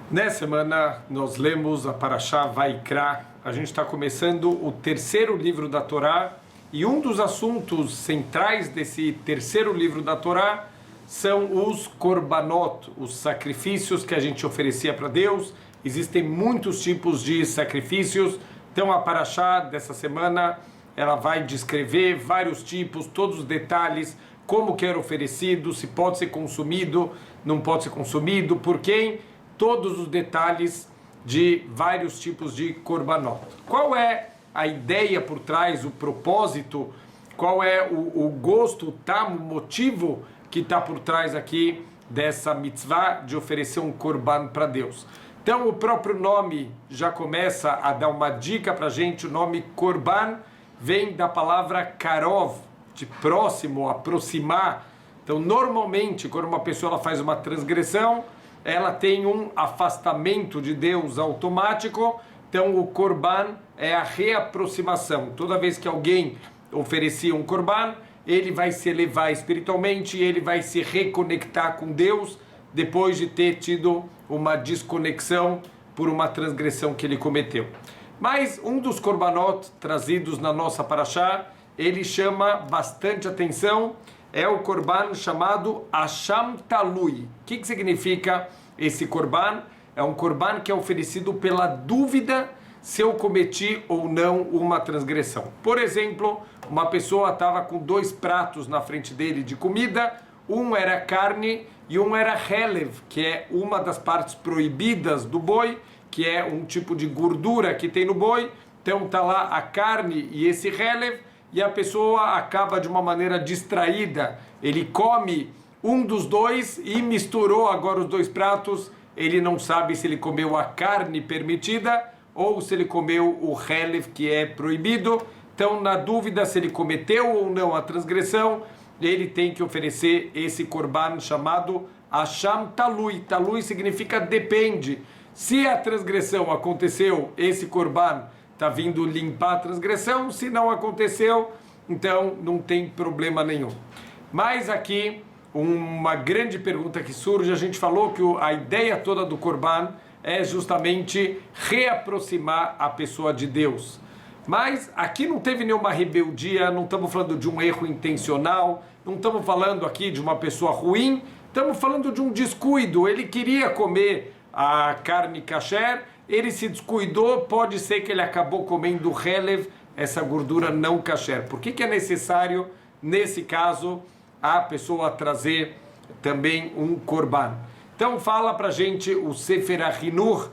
Nessa semana nós lemos a Parashá Vaikra. A gente está começando o terceiro livro da Torá e um dos assuntos centrais desse terceiro livro da Torá são os korbanot, os sacrifícios que a gente oferecia para Deus. Existem muitos tipos de sacrifícios, então a Parashá dessa semana ela vai descrever vários tipos, todos os detalhes, como que era oferecido, se pode ser consumido, não pode ser consumido, por quem, todos os detalhes de vários tipos de korbanot. Qual é a ideia por trás, o propósito, qual é o gosto, o motivo que está por trás aqui dessa mitzvah de oferecer um korban para Deus? Então o próprio nome já começa a dar uma dica para a gente. O nome korban vem da palavra karov, de próximo, aproximar. Então normalmente quando uma pessoa ela faz uma transgressão, ela tem um afastamento de Deus automático. Então o korban é a reaproximação. Toda vez que alguém oferecia um korban, ele vai se elevar espiritualmente, ele vai se reconectar com Deus depois de ter tido uma desconexão por uma transgressão que ele cometeu. Mas um dos korbanot trazidos na nossa Parashá, ele chama bastante atenção, é o korban chamado Asham Talui. O que significa esse korban? É um korban que é oferecido pela dúvida se eu cometi ou não uma transgressão. Por exemplo, uma pessoa estava com 2 pratos na frente dele de comida, um era carne e um era helev, que é uma das partes proibidas do boi, que é um tipo de gordura que tem no boi. Então está lá a carne e esse helev, e a pessoa acaba de uma maneira distraída, ele come um dos dois e misturou agora os 2 pratos, ele não sabe se ele comeu a carne permitida ou se ele comeu o helev, que é proibido. Então, na dúvida se ele cometeu ou não a transgressão, ele tem que oferecer esse korban chamado Asham Talui. Talui significa depende. Se a transgressão aconteceu, esse korban está vindo limpar a transgressão. Se não aconteceu, então não tem problema nenhum. Mas aqui, uma grande pergunta que surge, a gente falou que a ideia toda do korban é justamente reaproximar a pessoa de Deus. Mas aqui não teve nenhuma rebeldia, não estamos falando de um erro intencional, não estamos falando aqui de uma pessoa ruim, estamos falando de um descuido. Ele queria comer a carne kasher, ele se descuidou, pode ser que ele acabou comendo helev, essa gordura não kasher. Por que é necessário, nesse caso, a pessoa trazer também um korban? Então fala pra gente o Sefer HaChinuch,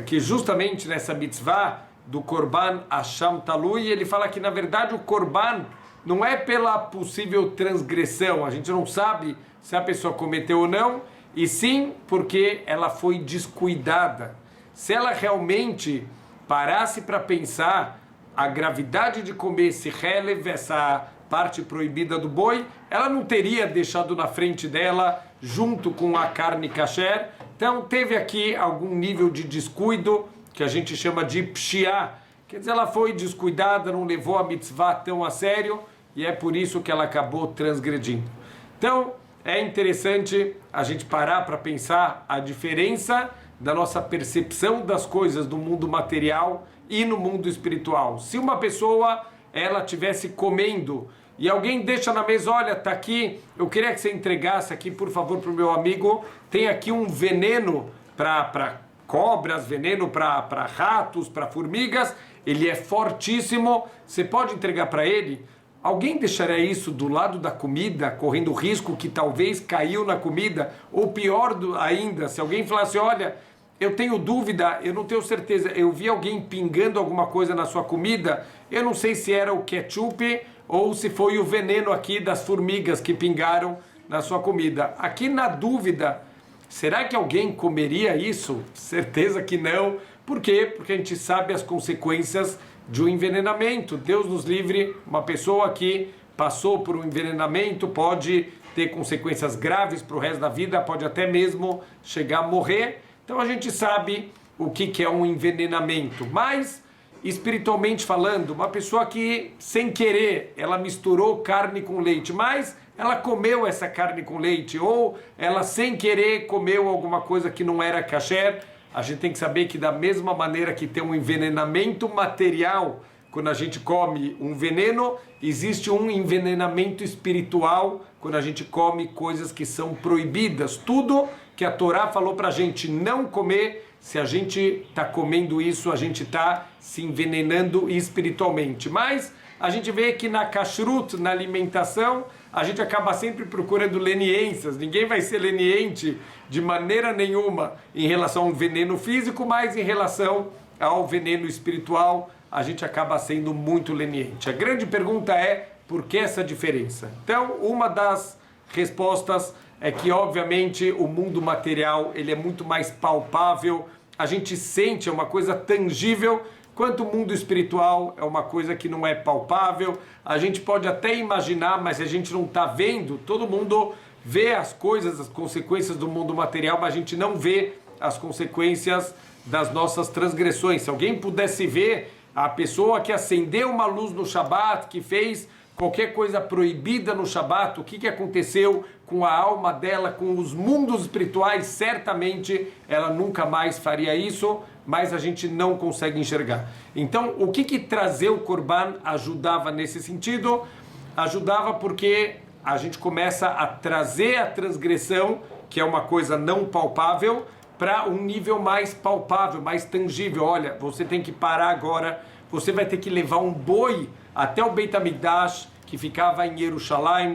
que justamente nessa mitzvah do korban Asham Talui, ele fala que na verdade o korban não é pela possível transgressão, a gente não sabe se a pessoa cometeu ou não, e sim porque ela foi descuidada. Se ela realmente parasse para pensar a gravidade de comer esse helev, essa parte proibida do boi, ela não teria deixado na frente dela junto com a carne kasher. Então teve aqui algum nível de descuido que a gente chama de pshiá, quer dizer, ela foi descuidada, não levou a mitzvah tão a sério e é por isso que ela acabou transgredindo. Então é interessante a gente parar para pensar a diferença da nossa percepção das coisas do mundo material e no mundo espiritual. Se uma pessoa ela estivesse comendo e alguém deixa na mesa, olha, tá aqui, eu queria que você entregasse aqui, por favor, para o meu amigo, tem aqui um veneno para cobras, veneno para ratos, para formigas, ele é fortíssimo, você pode entregar para ele? Alguém deixaria isso do lado da comida, correndo o risco que talvez caiu na comida? Ou pior ainda, se alguém falasse, olha, eu tenho dúvida, eu não tenho certeza, eu vi alguém pingando alguma coisa na sua comida, eu não sei se era o ketchup ou se foi o veneno aqui das formigas que pingaram na sua comida. Aqui na dúvida, será que alguém comeria isso? Certeza que não. Por quê? Porque a gente sabe as consequências de um envenenamento. Deus nos livre, uma pessoa que passou por um envenenamento pode ter consequências graves para o resto da vida, pode até mesmo chegar a morrer. Então a gente sabe o que é um envenenamento. Mas, espiritualmente falando, uma pessoa que, sem querer, ela misturou carne com leite, mas ela comeu essa carne com leite, ou ela sem querer comeu alguma coisa que não era kasher. A gente tem que saber que da mesma maneira que tem um envenenamento material, quando a gente come um veneno, existe um envenenamento espiritual quando a gente come coisas que são proibidas. Tudo que a Torá falou para a gente não comer, se a gente está comendo isso, a gente está se envenenando espiritualmente. Mas a gente vê que na kashrut, na alimentação, a gente acaba sempre procurando leniências. Ninguém vai ser leniente de maneira nenhuma em relação ao veneno físico, mas em relação ao veneno espiritual, a gente acaba sendo muito leniente. A grande pergunta é, por que essa diferença? Então, uma das respostas é que, obviamente, o mundo material ele é muito mais palpável, a gente sente, é uma coisa tangível, quanto o mundo espiritual é uma coisa que não é palpável. A gente pode até imaginar, mas a gente não está vendo. Todo mundo vê as coisas, as consequências do mundo material, mas a gente não vê as consequências das nossas transgressões. Se alguém pudesse ver a pessoa que acendeu uma luz no Shabat, que fez qualquer coisa proibida no Shabat, o que aconteceu com a alma dela, com os mundos espirituais, certamente ela nunca mais faria isso, mas a gente não consegue enxergar. Então, o que trazer o Corban ajudava nesse sentido? Ajudava porque a gente começa a trazer a transgressão, que é uma coisa não palpável, para um nível mais palpável, mais tangível. Olha, você tem que parar agora, você vai ter que levar um boi até o Beit HaMikdash, que ficava em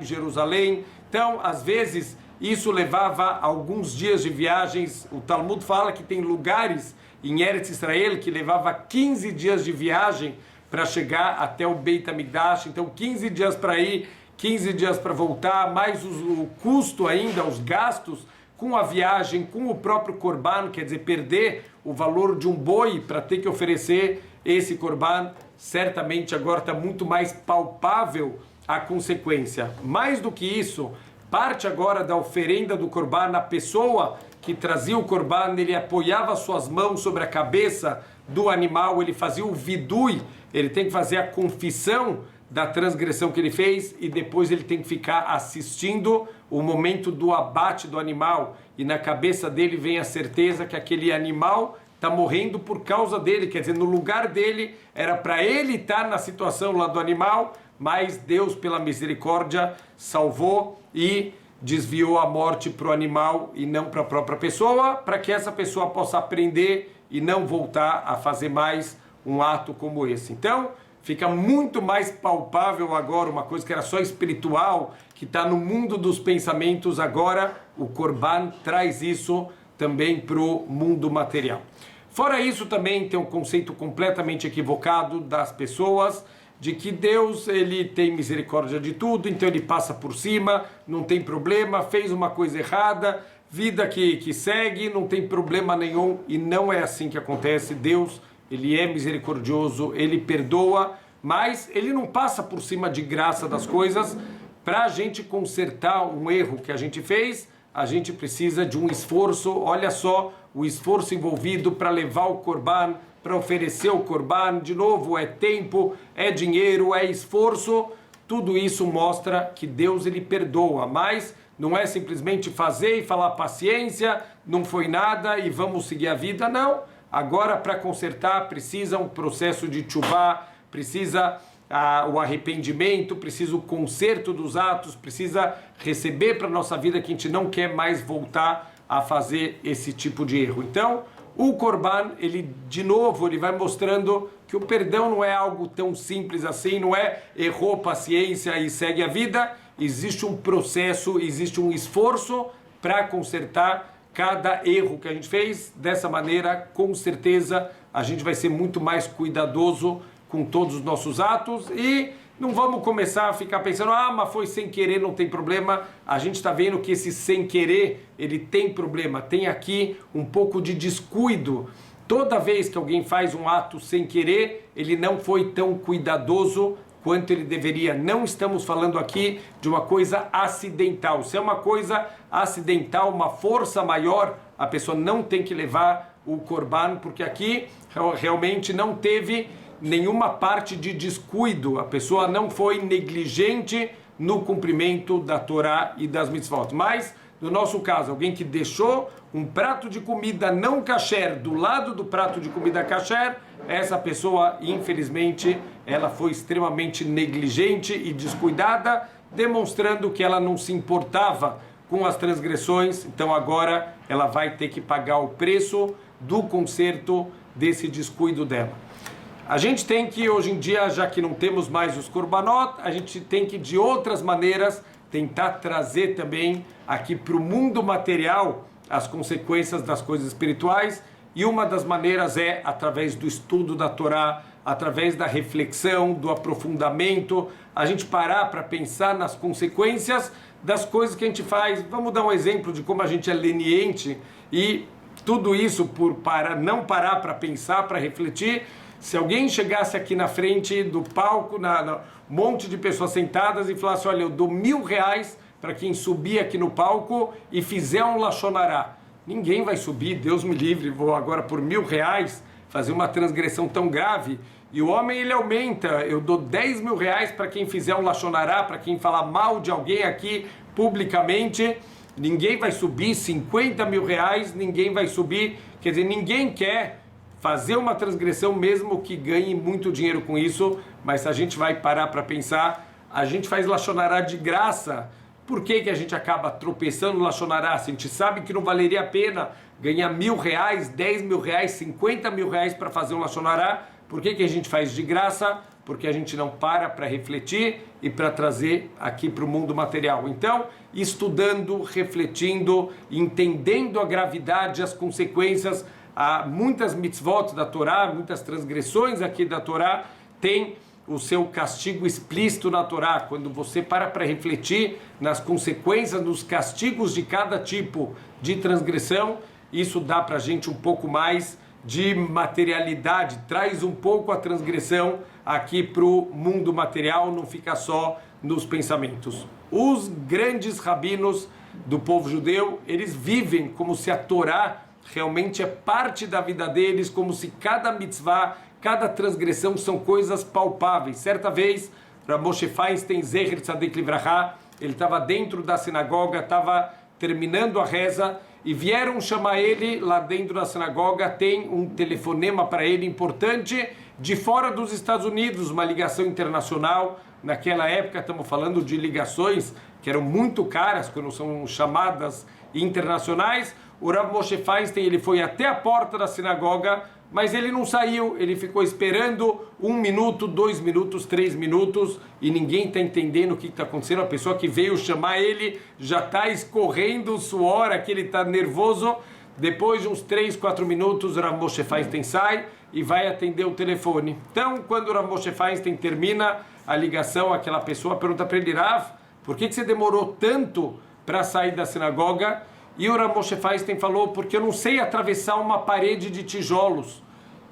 Jerusalém. Então, às vezes, isso levava alguns dias de viagens. O Talmud fala que tem lugares em Eretz Israel que levava 15 dias de viagem para chegar até o Beit HaMikdash. Então, 15 dias para ir, 15 dias para voltar, mais o custo ainda, os gastos com a viagem, com o próprio Corban, quer dizer, perder o valor de um boi para ter que oferecer esse Corban, certamente agora está muito mais palpável a consequência. Mais do que isso, parte agora da oferenda do Corban, a pessoa que trazia o Corban, ele apoiava suas mãos sobre a cabeça do animal, ele fazia o vidui, ele tem que fazer a confissão da transgressão que ele fez e depois ele tem que ficar assistindo o momento do abate do animal e na cabeça dele vem a certeza que aquele animal está morrendo por causa dele, quer dizer, no lugar dele era para ele estar na situação lá do animal, mas Deus pela misericórdia salvou e desviou a morte para o animal e não para a própria pessoa, para que essa pessoa possa aprender e não voltar a fazer mais um ato como esse. Então, fica muito mais palpável agora, uma coisa que era só espiritual, que está no mundo dos pensamentos, agora o Corban traz isso também para o mundo material. Fora isso, também tem um conceito completamente equivocado das pessoas, de que Deus ele tem misericórdia de tudo, então ele passa por cima, não tem problema, fez uma coisa errada, vida que segue, não tem problema nenhum, e não é assim que acontece. Deus ele é misericordioso, ele perdoa, mas ele não passa por cima de graça das coisas. Para a gente consertar um erro que a gente fez, a gente precisa de um esforço. Olha só o esforço envolvido para levar o Corban, para oferecer o Corban. De novo, é tempo, é dinheiro, é esforço. Tudo isso mostra que Deus ele perdoa, mas não é simplesmente fazer e falar paciência, não foi nada e vamos seguir a vida, não. Agora, para consertar, precisa um processo de tchuvá, precisa o arrependimento, precisa o conserto dos atos, precisa receber para a nossa vida que a gente não quer mais voltar a fazer esse tipo de erro. Então, o Corban, ele de novo, ele vai mostrando que o perdão não é algo tão simples assim, não é errou, paciência e segue a vida. Existe um processo, existe um esforço para consertar cada erro que a gente fez. Dessa maneira, com certeza, a gente vai ser muito mais cuidadoso com todos os nossos atos e não vamos começar a ficar pensando, mas foi sem querer, não tem problema. A gente está vendo que esse sem querer, ele tem problema. Tem aqui um pouco de descuido. Toda vez que alguém faz um ato sem querer, ele não foi tão cuidadoso quanto ele deveria. Não estamos falando aqui de uma coisa acidental. Se é uma coisa acidental, uma força maior, a pessoa não tem que levar o Corban, porque aqui realmente não teve nenhuma parte de descuido. A pessoa não foi negligente no cumprimento da Torá e das mitzvot. Mas, no nosso caso, alguém que deixou um prato de comida não kasher do lado do prato de comida kasher, essa pessoa, infelizmente, ela foi extremamente negligente e descuidada, demonstrando que ela não se importava com as transgressões, então agora ela vai ter que pagar o preço do conserto desse descuido dela. A gente tem que, hoje em dia, já que não temos mais os korbanot, a gente tem que, de outras maneiras, tentar trazer também aqui para o mundo material as consequências das coisas espirituais, e uma das maneiras é através do estudo da Torá, através da reflexão, do aprofundamento, a gente parar para pensar nas consequências das coisas que a gente faz. Vamos dar um exemplo de como a gente é leniente, e tudo isso por não parar para pensar, para refletir. Se alguém chegasse aqui na frente do palco, um monte de pessoas sentadas, e falasse: olha, eu dou R$1.000 para quem subir aqui no palco e fizer um lachonará. Ninguém vai subir, Deus me livre, vou agora por R$1.000 fazer uma transgressão tão grave. E o homem, ele aumenta: eu dou R$10.000 para quem fizer um lachonará, para quem falar mal de alguém aqui publicamente. Ninguém vai subir R$50.000, ninguém vai subir. Quer dizer, ninguém quer fazer uma transgressão, mesmo que ganhe muito dinheiro com isso. Mas se a gente vai parar para pensar, a gente faz lachonará de graça. Por que a gente acaba tropeçando no lachonará? Se a gente sabe que não valeria a pena ganhar R$1.000, R$10.000, R$50.000 para fazer um lachonará, por que a gente faz de graça? Porque a gente não para refletir e para trazer aqui para o mundo material. Então, estudando, refletindo, entendendo a gravidade, as consequências, há muitas mitzvot da Torá, muitas transgressões aqui da Torá, tem o seu castigo explícito na Torá. Quando você para refletir nas consequências, nos castigos de cada tipo de transgressão, isso dá para a gente um pouco mais de materialidade, traz um pouco a transgressão aqui para o mundo material, não fica só nos pensamentos. Os grandes rabinos do povo judeu, eles vivem como se a Torá realmente é parte da vida deles, como se cada mitzvah, cada transgressão são coisas palpáveis. Certa vez, Rav Moshe Feinstein, Zecher Tzadik Livrachá, ele estava dentro da sinagoga, estava terminando a reza, e vieram chamar ele lá dentro da sinagoga. Tem um telefonema para ele importante de fora dos Estados Unidos, uma ligação internacional. Naquela época, estamos falando de ligações que eram muito caras quando são chamadas internacionais. O Rav Moshe Feinstein, ele foi até a porta da sinagoga, mas ele não saiu, ele ficou esperando 1 minuto, 2 minutos, 3 minutos, e ninguém está entendendo o que está acontecendo. A pessoa que veio chamar ele já está escorrendo o suor, aqui ele está nervoso. Depois de uns 3, 4 minutos, o Rav Moshe Feinstein sai e vai atender o telefone. Então, quando o Rav Moshe Feinstein termina a ligação, aquela pessoa pergunta para ele: Rav, por que você demorou tanto para sair da sinagoga? E o Rav Moshe Feinstein falou: porque eu não sei atravessar uma parede de tijolos.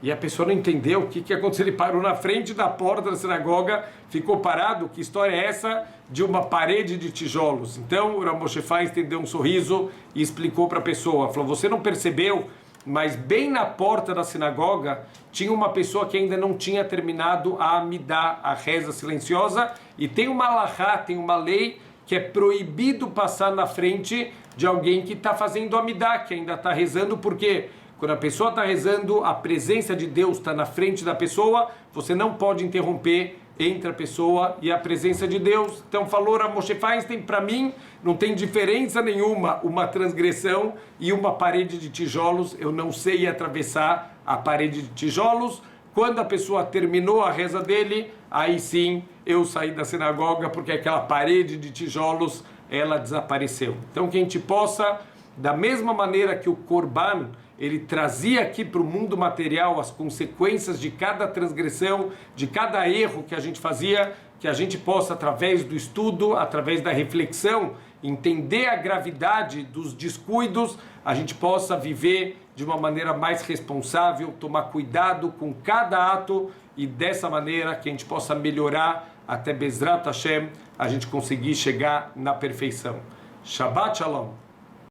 E a pessoa não entendeu o que aconteceu. Ele parou na frente da porta da sinagoga, ficou parado. Que história é essa de uma parede de tijolos? Então o Rav Moshe Feinstein deu um sorriso e explicou para a pessoa. Falou: você não percebeu, mas bem na porta da sinagoga tinha uma pessoa que ainda não tinha terminado a Amidá, a reza silenciosa, e tem uma alahá, tem uma lei que é proibido passar na frente de alguém que está fazendo Amidá, que ainda está rezando. Porque quando a pessoa está rezando, a presença de Deus está na frente da pessoa, você não pode interromper entre a pessoa e a presença de Deus. Então falou Rav Moshe Feinstein: para mim não tem diferença nenhuma uma transgressão e uma parede de tijolos. Eu não sei atravessar a parede de tijolos. Quando a pessoa terminou a reza dele, aí sim eu saí da sinagoga, porque aquela parede de tijolos, ela desapareceu. Então que a gente possa, da mesma maneira que o Corban, ele trazia aqui para o mundo material as consequências de cada transgressão, de cada erro que a gente fazia, que a gente possa, através do estudo, através da reflexão, entender a gravidade dos descuidos, a gente possa viver de uma maneira mais responsável, tomar cuidado com cada ato, e dessa maneira que a gente possa melhorar até Bezrat Hashem, a gente conseguir chegar na perfeição. Shabbat Shalom.